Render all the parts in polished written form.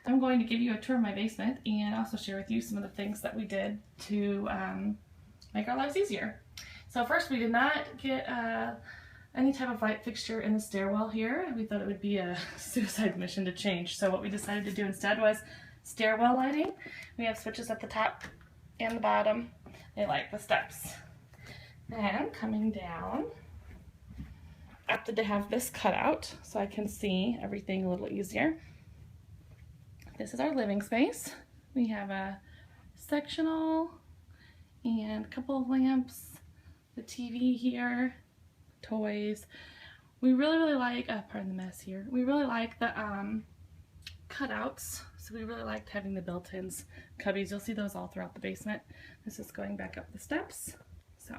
I'm going to give you a tour of my basement and also share with you some of the things that we did to make our lives easier. So first, we did not get any type of light fixture in the stairwell here. We thought it would be a suicide mission to change. So what we decided to do instead was stairwell lighting. We have switches at the top and the bottom. They light the steps. And coming down, I opted to have this cut out so I can see everything a little easier. This is our living space. We have a sectional and a couple of lamps, the TV here, toys. We really like, pardon the mess here, we really like the cutouts. So we really liked having the built-ins cubbies. You'll see those all throughout the basement. This is going back up the steps. So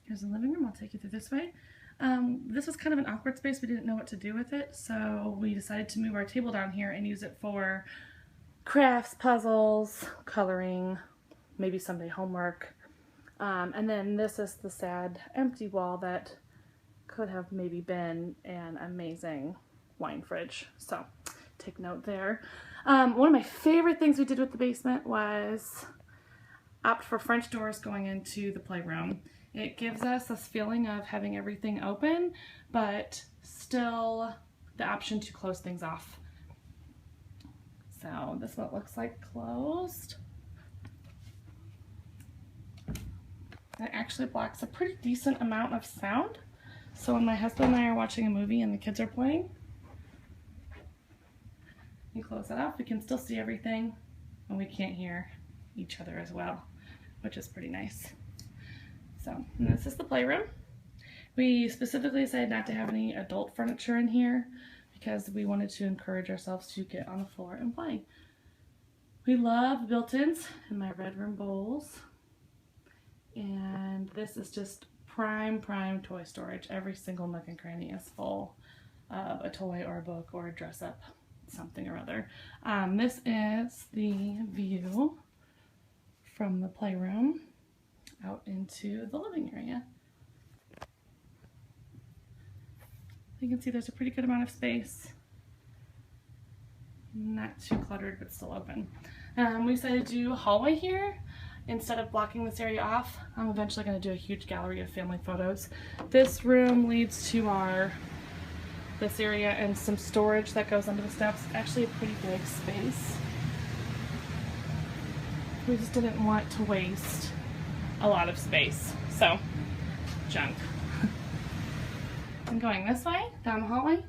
here's the living room. I'll take you through this way. This was kind of an awkward space. We didn't know what to do with it, so we decided to move our table down here and use it for crafts, puzzles, coloring, maybe someday homework. And then this is the sad empty wall that could have maybe been an amazing wine fridge. So take note there. One of my favorite things we did with the basement was opt for French doors going into the playroom. It gives us this feeling of having everything open, but still the option to close things off. So this is what it looks like closed. It actually blocks a pretty decent amount of sound. So when my husband and I are watching a movie and the kids are playing, you close it off, we can still see everything, and we can't hear each other as well, which is pretty nice. So, and this is the playroom. We specifically decided not to have any adult furniture in here because we wanted to encourage ourselves to get on the floor and play. We love built-ins in my red room bowls. And this is just prime toy storage. Every single nook and cranny is full of a toy or a book or a dress-up something or other. This is the view from the playroom out into the living area. You can see there's a pretty good amount of space. Not too cluttered, but still open. We decided to do a hallway here. Instead of blocking this area off, I'm eventually going to do a huge gallery of family photos. This room leads to this area and some storage that goes under the steps. Actually a pretty big space. We just didn't want to waste a lot of space, so junk. And going this way, down the hallway,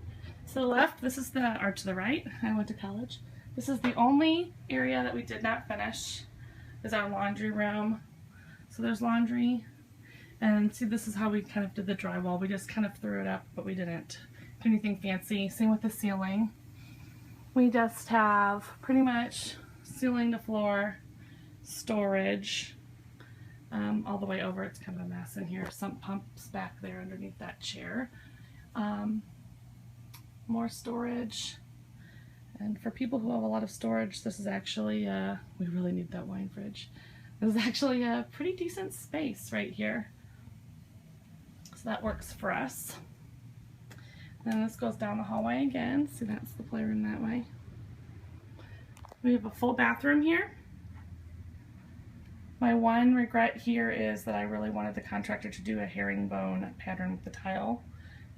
to the left, this is or to the right, I went to college. This is the only area that we did not finish, is our laundry room. So there's laundry, and see, this is how we kind of did the drywall. We just kind of threw it up, but we didn't do anything fancy. Same with the ceiling. We just have pretty much ceiling to floor storage. All the way over. It's kind of a mess in here. Sump pumps back there underneath that chair. More storage. And for people who have a lot of storage, this is actually, we really need that wine fridge. This is actually a pretty decent space right here. So that works for us. And then this goes down the hallway again. See, that's the playroom that way. We have a full bathroom here. My one regret here is that I really wanted the contractor to do a herringbone pattern with the tile.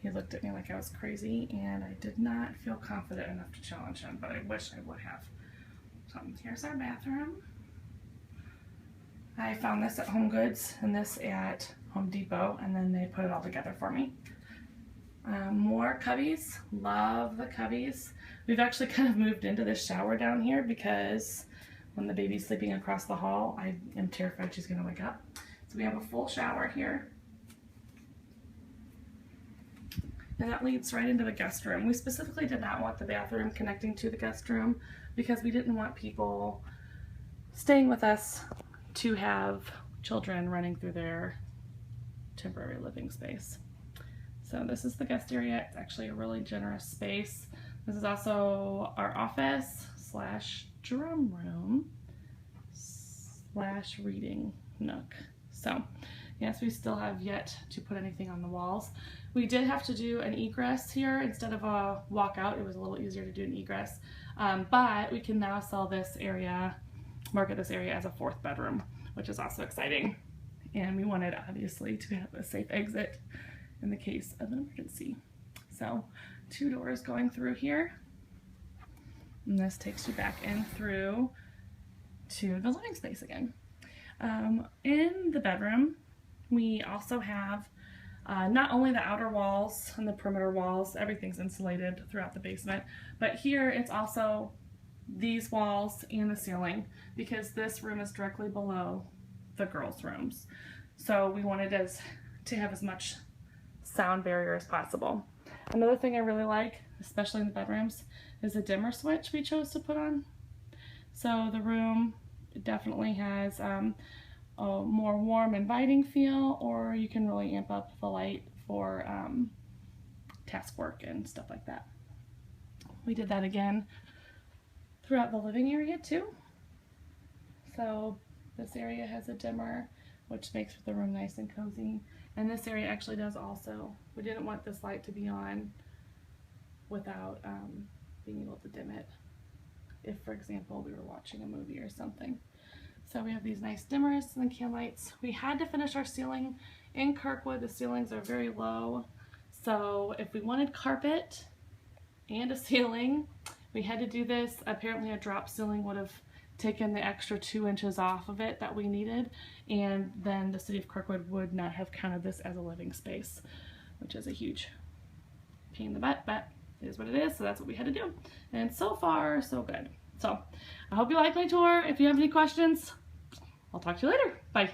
He looked at me like I was crazy, and I did not feel confident enough to challenge him, but I wish I would have. So here's our bathroom. I found this at Home Goods and this at Home Depot, and then they put it all together for me. More cubbies. Love the cubbies. We've actually kind of moved into this shower down here because when the baby's sleeping across the hall, I am terrified she's going to wake up. So we have a full shower here. And that leads right into the guest room. We specifically did not want the bathroom connecting to the guest room because we didn't want people staying with us to have children running through their temporary living space. So this is the guest area. It's actually a really generous space. This is also our office / drum room / reading nook. So Yes, we still have yet to put anything on the walls. We did have to do an egress here instead of a walkout. It was a little easier to do an egress, but we can now sell this area, market this area as a 4th bedroom, which is also exciting. And we wanted, obviously, to have a safe exit in the case of an emergency. So 2 doors going through here, and this takes you back in through to the living space again. In the bedroom, we also have not only the outer walls and the perimeter walls, everything's insulated throughout the basement, but here it's also these walls and the ceiling, because this room is directly below the girls' rooms. So we wanted to have as much sound barrier as possible. Another thing I really like, especially in the bedrooms, is the dimmer switch we chose to put on. So the room definitely has a more warm, inviting feel, or you can really amp up the light for task work and stuff like that. We did that again throughout the living area too. So this area has a dimmer, which makes the room nice and cozy. And this area actually does also. We didn't want this light to be on without being able to dim it if, for example, we were watching a movie or something. So we have these nice dimmers and can lights. We had to finish our ceiling. In Kirkwood, the ceilings are very low. So if we wanted carpet and a ceiling, we had to do this. Apparently a drop ceiling would have taken the extra 2 inches off of it that we needed, and then the city of Kirkwood would not have counted this as a living space, which is a huge pain in the butt, but it is what it is, so that's what we had to do. And so far, so good. So I hope you like my tour. If you have any questions, I'll talk to you later. Bye.